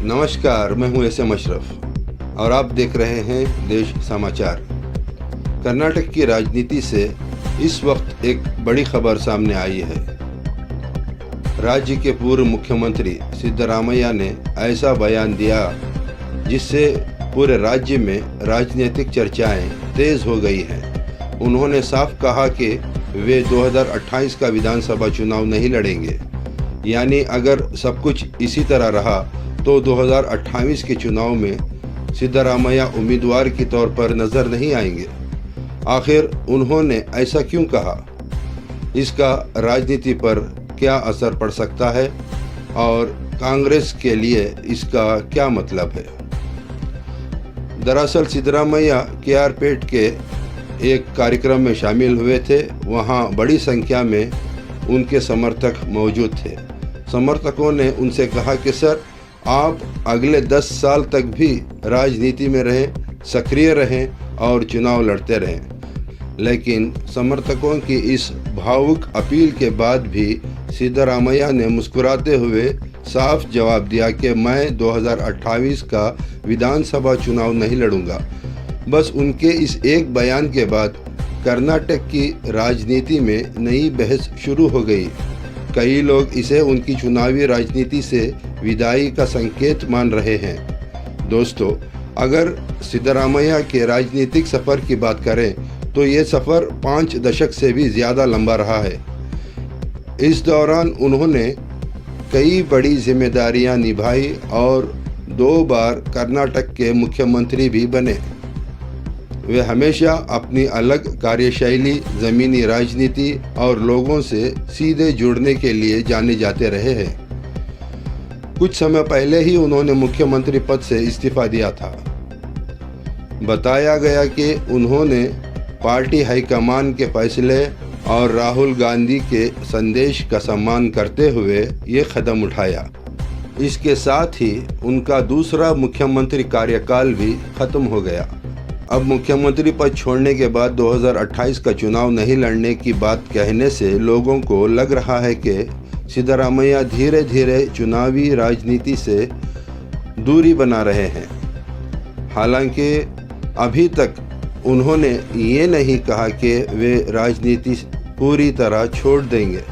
नमस्कार, मैं हूं एस.एम. अशरफ और आप देख रहे हैं देश समाचार। कर्नाटक की राजनीति से इस वक्त एक बड़ी खबर सामने आई है। राज्य के पूर्व मुख्यमंत्री सिद्धरामैया ने ऐसा बयान दिया जिससे पूरे राज्य में राजनीतिक चर्चाएं तेज हो गई हैं। उन्होंने साफ कहा कि वे 2028 का विधानसभा चुनाव नहीं लड़ेंगे, यानी अगर सब कुछ इसी तरह रहा तो 2028 के चुनाव में सिद्धरामैया उम्मीदवार के तौर पर नजर नहीं आएंगे। आखिर उन्होंने ऐसा क्यों कहा? इसका राजनीति पर क्या असर पड़ सकता है और कांग्रेस के लिए इसका क्या मतलब है? दरअसल सिद्धरामैया केआरपेट के एक कार्यक्रम में शामिल हुए थे। वहां बड़ी संख्या में उनके समर्थक मौजूद थे। समर्थकों ने उनसे कहा कि सर, आप अगले 10 साल तक भी राजनीति में रहें, सक्रिय रहें और चुनाव लड़ते रहें। लेकिन समर्थकों की इस भावुक अपील के बाद भी सिद्धरामैया ने मुस्कुराते हुए साफ जवाब दिया कि मैं 2028 का विधानसभा चुनाव नहीं लड़ूंगा। बस उनके इस एक बयान के बाद कर्नाटक की राजनीति में नई बहस शुरू हो गई। कई लोग इसे उनकी चुनावी राजनीति से विदाई का संकेत मान रहे हैं। दोस्तों, अगर सिद्धरामैया के राजनीतिक सफ़र की बात करें तो ये सफ़र 5 दशक से भी ज़्यादा लंबा रहा है। इस दौरान उन्होंने कई बड़ी जिम्मेदारियां निभाई और 2 बार कर्नाटक के मुख्यमंत्री भी बने। वे हमेशा अपनी अलग कार्यशैली, ज़मीनी राजनीति और लोगों से सीधे जुड़ने के लिए जाने जाते रहे हैं। कुछ समय पहले ही उन्होंने मुख्यमंत्री पद से इस्तीफा दिया था। बताया गया कि उन्होंने पार्टी हाईकमान के फैसले और राहुल गांधी के संदेश का सम्मान करते हुए ये कदम उठाया। इसके साथ ही उनका दूसरा मुख्यमंत्री कार्यकाल भी खत्म हो गया। अब मुख्यमंत्री पद छोड़ने के बाद 2028 का चुनाव नहीं लड़ने की बात कहने से लोगों को लग रहा है कि सिद्धरामैया धीरे धीरे चुनावी राजनीति से दूरी बना रहे हैं। हालांकि अभी तक उन्होंने ये नहीं कहा कि वे राजनीति पूरी तरह छोड़ देंगे,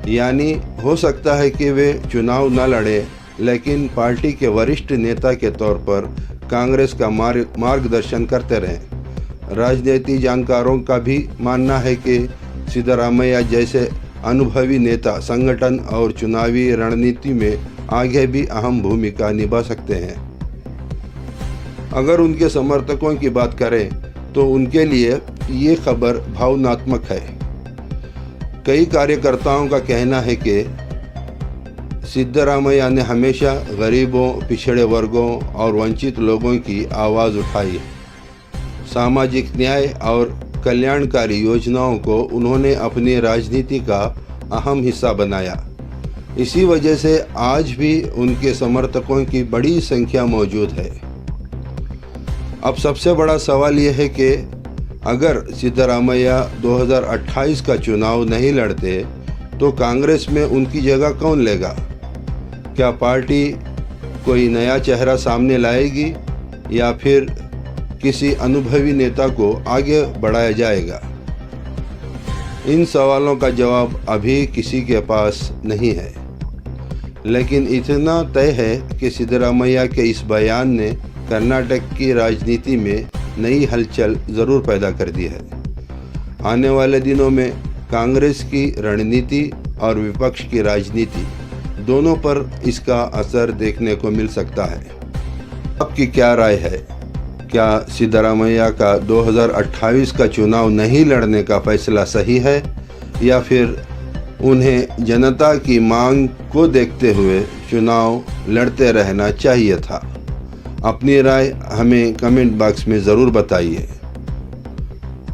यानी हो सकता है कि वे चुनाव न लड़े, लेकिन पार्टी के वरिष्ठ नेता के तौर पर कांग्रेस का मार्गदर्शन करते रहें। राजनीति जानकारों का भी मानना है कि सिद्धरामैया जैसे अनुभवी नेता संगठन और चुनावी रणनीति में आगे भी अहम भूमिका निभा सकते हैं। अगर उनके समर्थकों की बात करें तो उनके लिए ये खबर भावनात्मक है। कई कार्यकर्ताओं का कहना है कि सिद्धरामैया ने हमेशा गरीबों, पिछड़े वर्गों और वंचित लोगों की आवाज़ उठाई। सामाजिक न्याय और कल्याणकारी योजनाओं को उन्होंने अपनी राजनीति का अहम हिस्सा बनाया। इसी वजह से आज भी उनके समर्थकों की बड़ी संख्या मौजूद है। अब सबसे बड़ा सवाल यह है कि अगर सिद्धरामैया 2028 का चुनाव नहीं लड़ते तो कांग्रेस में उनकी जगह कौन लेगा? क्या पार्टी कोई नया चेहरा सामने लाएगी या फिर किसी अनुभवी नेता को आगे बढ़ाया जाएगा? इन सवालों का जवाब अभी किसी के पास नहीं है, लेकिन इतना तय है कि सिद्धरामैया के इस बयान ने कर्नाटक की राजनीति में नई हलचल ज़रूर पैदा कर दी है। आने वाले दिनों में कांग्रेस की रणनीति और विपक्ष की राजनीति दोनों पर इसका असर देखने को मिल सकता है। आपकी क्या राय है? क्या सिद्धरामैया का 2028 का चुनाव नहीं लड़ने का फैसला सही है या फिर उन्हें जनता की मांग को देखते हुए चुनाव लड़ते रहना चाहिए था? अपनी राय हमें कमेंट बॉक्स में ज़रूर बताइए।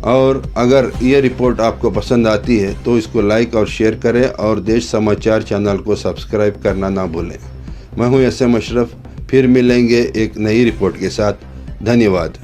और अगर ये रिपोर्ट आपको पसंद आती है तो इसको लाइक और शेयर करें और देश समाचार चैनल को सब्सक्राइब करना ना भूलें। मैं हूं एस.एम. अशरफ, फिर मिलेंगे एक नई रिपोर्ट के साथ। धन्यवाद।